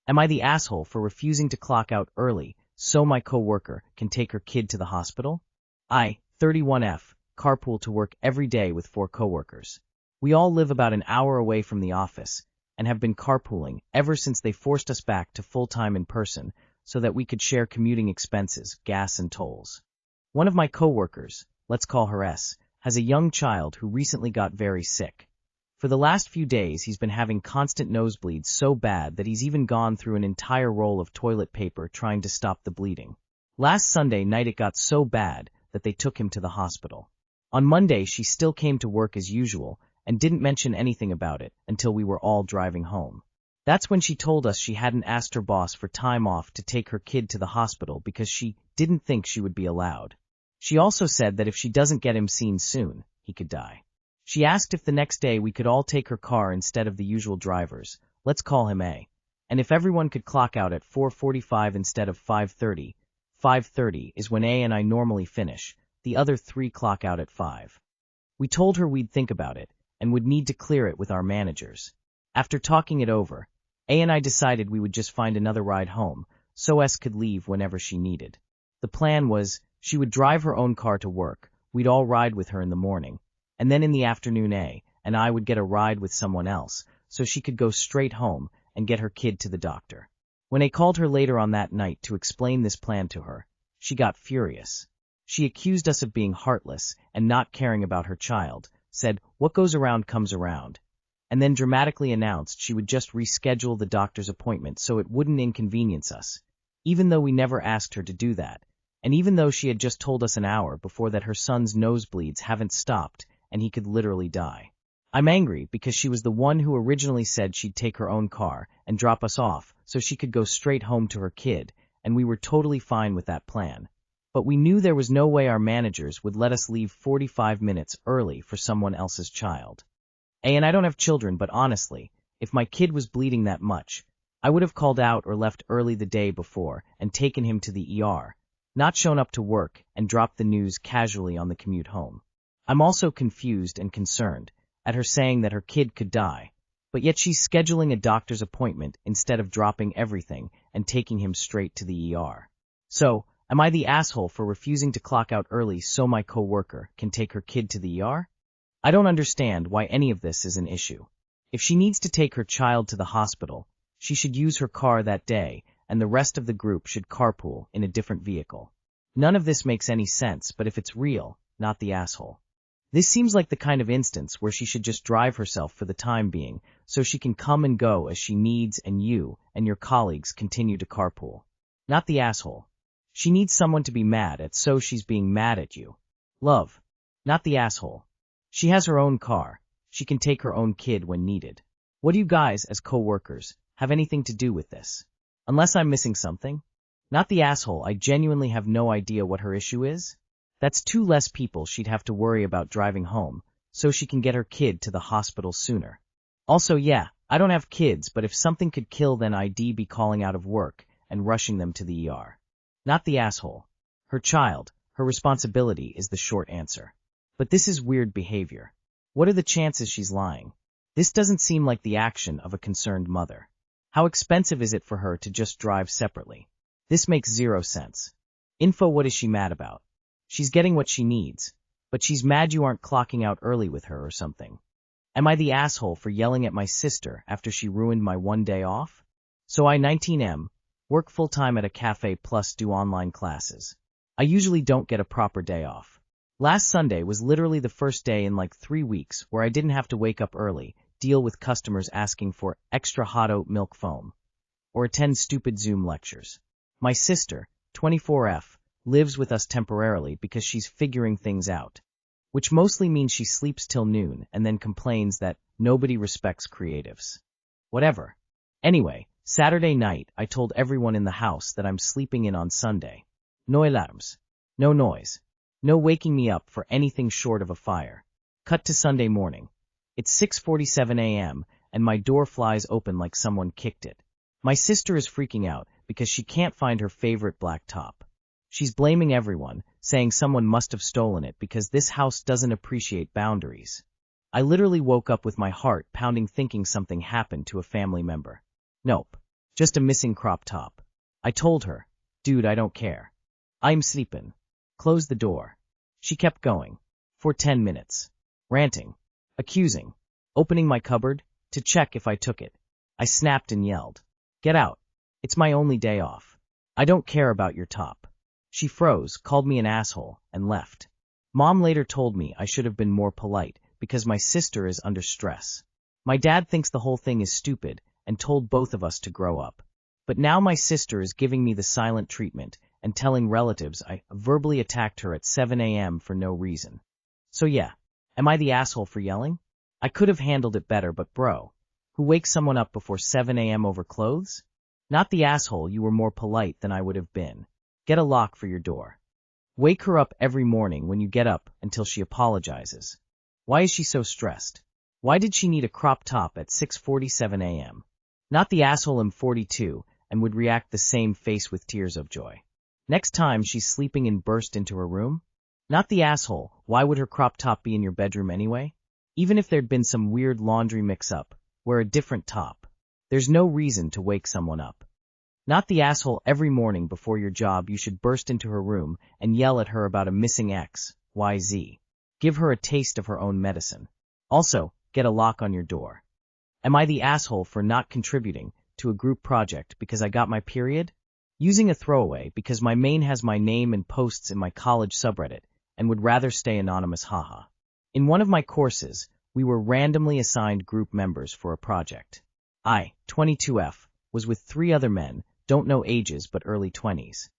Am I the asshole for refusing to clock out early so my coworker can take her kid to the hospital? I, 31F, carpool to work every day with 4 coworkers. We all live about an hour away from the office and have been carpooling ever since they forced us back to full-time in person so that we could share commuting expenses, gas and tolls. One of my coworkers, let's call her S, has a young child who recently got very sick. For the last few days, he's been having constant nosebleeds so bad that he's even gone through an entire roll of toilet paper trying to stop the bleeding. Last Sunday night it got so bad that they took him to the hospital. On Monday, she still came to work as usual and didn't mention anything about it until we were all driving home. That's when she told us she hadn't asked her boss for time off to take her kid to the hospital because she didn't think she would be allowed. She also said that if she doesn't get him seen soon, he could die. She asked if the next day we could all take her car instead of the usual drivers, let's call him A, and if everyone could clock out at 4:45 instead of 5:30. 5:30 is when A and I normally finish, the other 3 clock out at 5. We told her we'd think about it and would need to clear it with our managers. After talking it over, A and I decided we would just find another ride home so S could leave whenever she needed. The plan was she would drive her own car to work, we'd all ride with her in the morning, and then in the afternoon A and I would get a ride with someone else so she could go straight home and get her kid to the doctor. When A called her later on that night to explain this plan to her, she got furious. She accused us of being heartless and not caring about her child, said, "What goes around comes around," and then dramatically announced she would just reschedule the doctor's appointment so it wouldn't inconvenience us, even though we never asked her to do that, and even though she had just told us an hour before that her son's nosebleeds haven't stopped and he could literally die. I'm angry because she was the one who originally said she'd take her own car and drop us off so she could go straight home to her kid, and we were totally fine with that plan. But we knew there was no way our managers would let us leave 45 minutes early for someone else's child. And I don't have children, but honestly, if my kid was bleeding that much, I would have called out or left early the day before and taken him to the ER, not shown up to work and dropped the news casually on the commute home. I'm also confused and concerned at her saying that her kid could die, but yet she's scheduling a doctor's appointment instead of dropping everything and taking him straight to the ER. So, am I the asshole for refusing to clock out early so my coworker can take her kid to the ER? I don't understand why any of this is an issue. If she needs to take her child to the hospital, she should use her car that day, and the rest of the group should carpool in a different vehicle. None of this makes any sense, but if it's real, not the asshole. This seems like the kind of instance where she should just drive herself for the time being, so she can come and go as she needs and you and your colleagues continue to carpool. Not the asshole. She needs someone to be mad at, so she's being mad at you. Love. Not the asshole. She has her own car. She can take her own kid when needed. What do you guys, as co-workers, have anything to do with this? Unless I'm missing something? Not the asshole. I genuinely have no idea what her issue is. That's 2 less people she'd have to worry about driving home, so she can get her kid to the hospital sooner. Also, yeah, I don't have kids, but if something could kill, then I'd be calling out of work and rushing them to the ER. Not the asshole. Her child, her responsibility is the short answer. But this is weird behavior. What are the chances she's lying? This doesn't seem like the action of a concerned mother. How expensive is it for her to just drive separately? This makes 0 sense. Info: what is she mad about? She's getting what she needs, but she's mad you aren't clocking out early with her or something. Am I the asshole for yelling at my sister after she ruined my one day off? So I, 19M, work full-time at a cafe plus do online classes. I usually don't get a proper day off. Last Sunday was literally the first day in like 3 weeks where I didn't have to wake up early, deal with customers asking for extra hot oat milk foam, or attend stupid Zoom lectures. My sister, 24F, lives with us temporarily because she's figuring things out, which mostly means she sleeps till noon and then complains that nobody respects creatives. Whatever. Anyway, Saturday night I told everyone in the house that I'm sleeping in on Sunday. No alarms. No noise. No waking me up for anything short of a fire. Cut to Sunday morning. It's 6:47 a.m. and my door flies open like someone kicked it. My sister is freaking out because she can't find her favorite black top. She's blaming everyone, saying someone must have stolen it because this house doesn't appreciate boundaries. I literally woke up with my heart pounding thinking something happened to a family member. Nope. Just a missing crop top. I told her, dude, I don't care. I'm sleepin'. Close the door. She kept going. For 10 minutes. Ranting. Accusing. Opening my cupboard to check if I took it. I snapped and yelled. Get out. It's my only day off. I don't care about your top. She froze, called me an asshole, and left. Mom later told me I should have been more polite because my sister is under stress. My dad thinks the whole thing is stupid and told both of us to grow up. But now my sister is giving me the silent treatment and telling relatives I verbally attacked her at 7 a.m. for no reason. So yeah, am I the asshole for yelling? I could have handled it better, but bro, who wakes someone up before 7 a.m. over clothes? Not the asshole, you were more polite than I would have been. Get a lock for your door. Wake her up every morning when you get up until she apologizes. Why is she so stressed? Why did she need a crop top at 6:47 a.m.? Not the asshole, I'm 42 and would react the same face with tears of joy. Next time she's sleeping and burst into her room? Not the asshole, why would her crop top be in your bedroom anyway? Even if there'd been some weird laundry mix-up, wear a different top. There's no reason to wake someone up. Not the asshole, every morning before your job you should burst into her room and yell at her about a missing X, Y, Z. Give her a taste of her own medicine. Also, get a lock on your door. Am I the asshole for not contributing to a group project because I got my period? Using a throwaway because my main has my name and posts in my college subreddit and would rather stay anonymous, haha. In one of my courses, we were randomly assigned group members for a project. I, 22F, was with 3 other men, don't know ages but early 20s.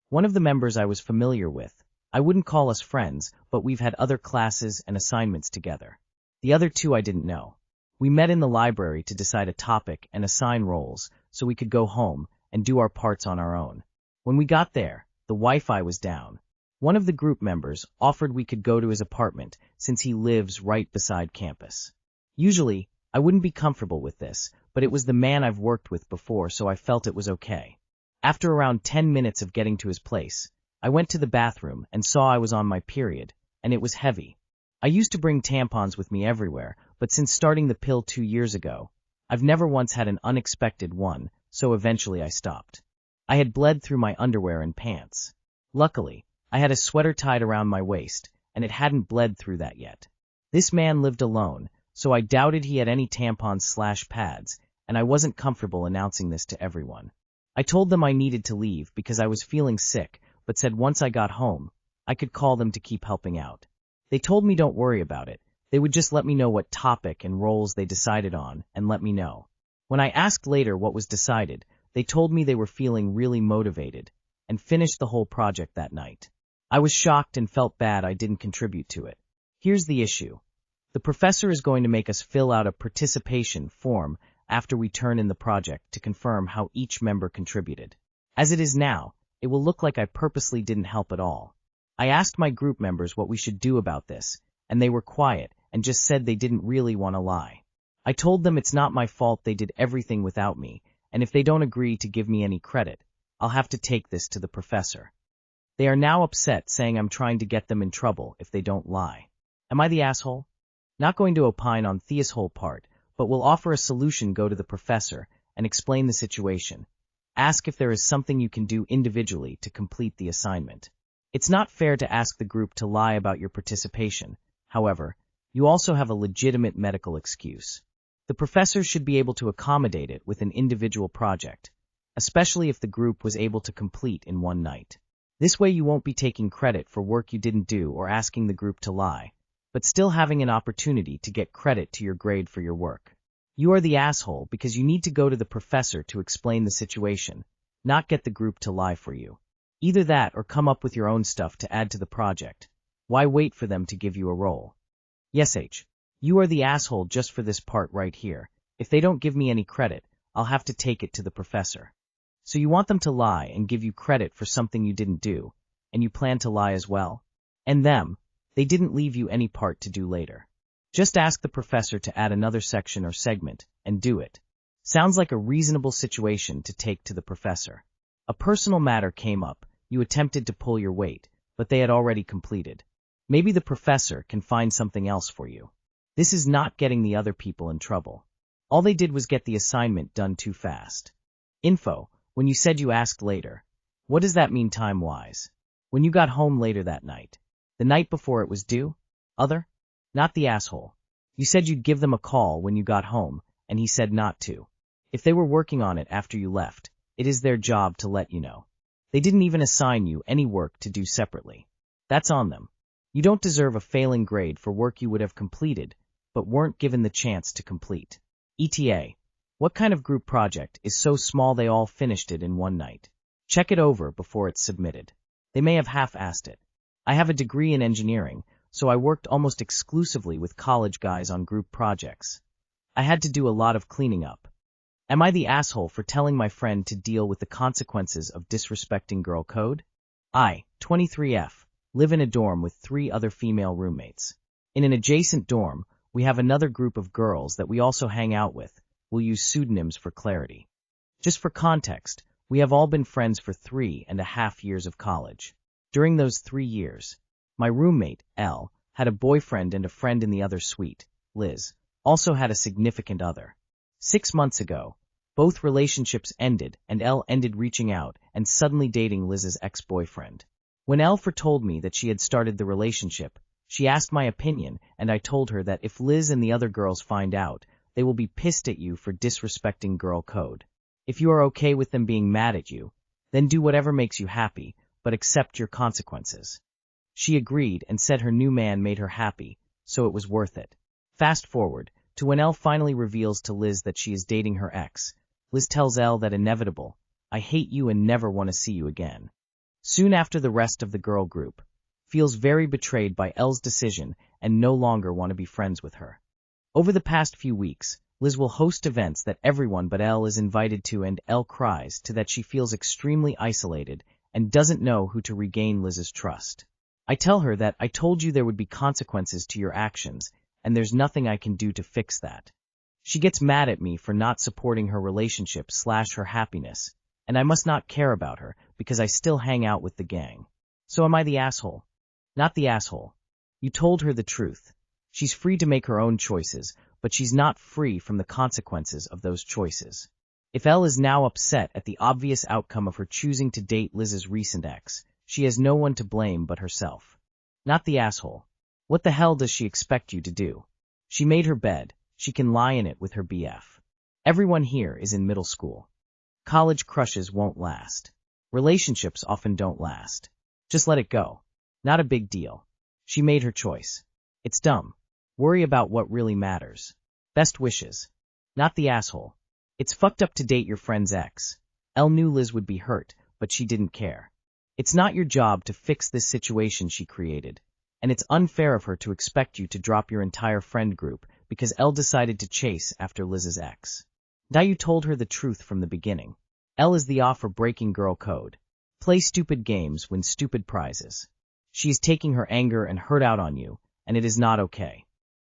One of the members I was familiar with. I wouldn't call us friends, but we've had other classes and assignments together. The other 2 I didn't know. We met in the library to decide a topic and assign roles so we could go home and do our parts on our own. When we got there, the Wi-Fi was down. One of the group members offered we could go to his apartment since he lives right beside campus. Usually, I wouldn't be comfortable with this, but it was the man I've worked with before, so I felt it was okay. After around 10 minutes of getting to his place, I went to the bathroom and saw I was on my period, and it was heavy. I used to bring tampons with me everywhere, but since starting the pill 2 years ago, I've never once had an unexpected one, so eventually I stopped. I had bled through my underwear and pants. Luckily, I had a sweater tied around my waist, and it hadn't bled through that yet. This man lived alone, so I doubted he had any tampons/pads, and I wasn't comfortable announcing this to everyone. I told them I needed to leave because I was feeling sick, but said once I got home, I could call them to keep helping out. They told me don't worry about it. They would just let me know what topic and roles they decided on and let me know. When I asked later what was decided, they told me they were feeling really motivated and finished the whole project that night. I was shocked and felt bad I didn't contribute to it. Here's the issue. The professor is going to make us fill out a participation form after we turn in the project to confirm how each member contributed. As it is now, it will look like I purposely didn't help at all. I asked my group members what we should do about this, and they were quiet and just said they didn't really want to lie. I told them it's not my fault they did everything without me, and if they don't agree to give me any credit, I'll have to take this to the professor. They are now upset, saying I'm trying to get them in trouble if they don't lie. Am I the asshole? Not going to opine on Thea's whole part, but will offer a solution. Go to the professor and explain the situation. Ask if there is something you can do individually to complete the assignment. It's not fair to ask the group to lie about your participation. However, you also have a legitimate medical excuse. The professor should be able to accommodate it with an individual project, especially if the group was able to complete in one night. This way you won't be taking credit for work you didn't do or asking the group to lie, but still having an opportunity to get credit to your grade for your work. You are the asshole because you need to go to the professor to explain the situation, not get the group to lie for you. Either that or come up with your own stuff to add to the project. Why wait for them to give you a role? Yes, you are the asshole just for this part right here. If they don't give me any credit, I'll have to take it to the professor. So you want them to lie and give you credit for something you didn't do, and you plan to lie as well? And them, they didn't leave you any part to do later. Just ask the professor to add another section or segment, and do it. Sounds like a reasonable situation to take to the professor. A personal matter came up, you attempted to pull your weight, but they had already completed. Maybe the professor can find something else for you. This is not getting the other people in trouble. All they did was get the assignment done too fast. Info, when you said you asked later. What does that mean time-wise? When you got home later that night. The night before it was due? Other? Not the asshole. You said you'd give them a call when you got home, and he said not to. If they were working on it after you left, it is their job to let you know. They didn't even assign you any work to do separately. That's on them. You don't deserve a failing grade for work you would have completed, but weren't given the chance to complete. ETA. What kind of group project is so small they all finished it in one night? Check it over before it's submitted. They may have half-assed it. I have a degree in engineering, so I worked almost exclusively with college guys on group projects. I had to do a lot of cleaning up. Am I the asshole for telling my friend to deal with the consequences of disrespecting girl code? I, 23F, live in a dorm with 3 other female roommates. In an adjacent dorm, we have another group of girls that we also hang out with. We'll use pseudonyms for clarity. Just for context, we have all been friends for 3.5 years of college. During those 3 years, my roommate, L, had a boyfriend and a friend in the other suite, Liz, also had a significant other. 6 months ago, both relationships ended and L ended reaching out and suddenly dating Liz's ex-boyfriend. When Elle told me that she had started the relationship, she asked my opinion and I told her that if Liz and the other girls find out, they will be pissed at you for disrespecting girl code. If you are okay with them being mad at you, then do whatever makes you happy, but accept your consequences. She agreed and said her new man made her happy, so it was worth it. Fast forward to when Elle finally reveals to Liz that she is dating her ex. Liz tells Elle that inevitable, I hate you and never want to see you again. Soon after the rest of the girl group feels very betrayed by Elle's decision and no longer want to be friends with her. Over the past few weeks, Liz will host events that everyone but Elle is invited to and Elle cries to that she feels extremely isolated and doesn't know who to regain Liz's trust. I tell her that I told you there would be consequences to your actions and there's nothing I can do to fix that. She gets mad at me for not supporting her relationship/her happiness, and I must not care about her because I still hang out with the gang. So am I the asshole? Not the asshole. You told her the truth. She's free to make her own choices, but she's not free from the consequences of those choices. If Elle is now upset at the obvious outcome of her choosing to date Liz's recent ex, she has no one to blame but herself. Not the asshole. What the hell does she expect you to do? She made her bed. She can lie in it with her BF. Everyone here is in middle school. College crushes won't last. Relationships often don't last. Just let it go. Not a big deal. She made her choice. It's dumb. Worry about what really matters. Best wishes. Not the asshole. It's fucked up to date your friend's ex. Elle knew Liz would be hurt, but she didn't care. It's not your job to fix this situation she created, and it's unfair of her to expect you to drop your entire friend group because Elle decided to chase after Liz's ex. Now you told her the truth from the beginning. Elle is the off for breaking girl code. Play stupid games, win stupid prizes. She is taking her anger and hurt out on you, and it is not okay.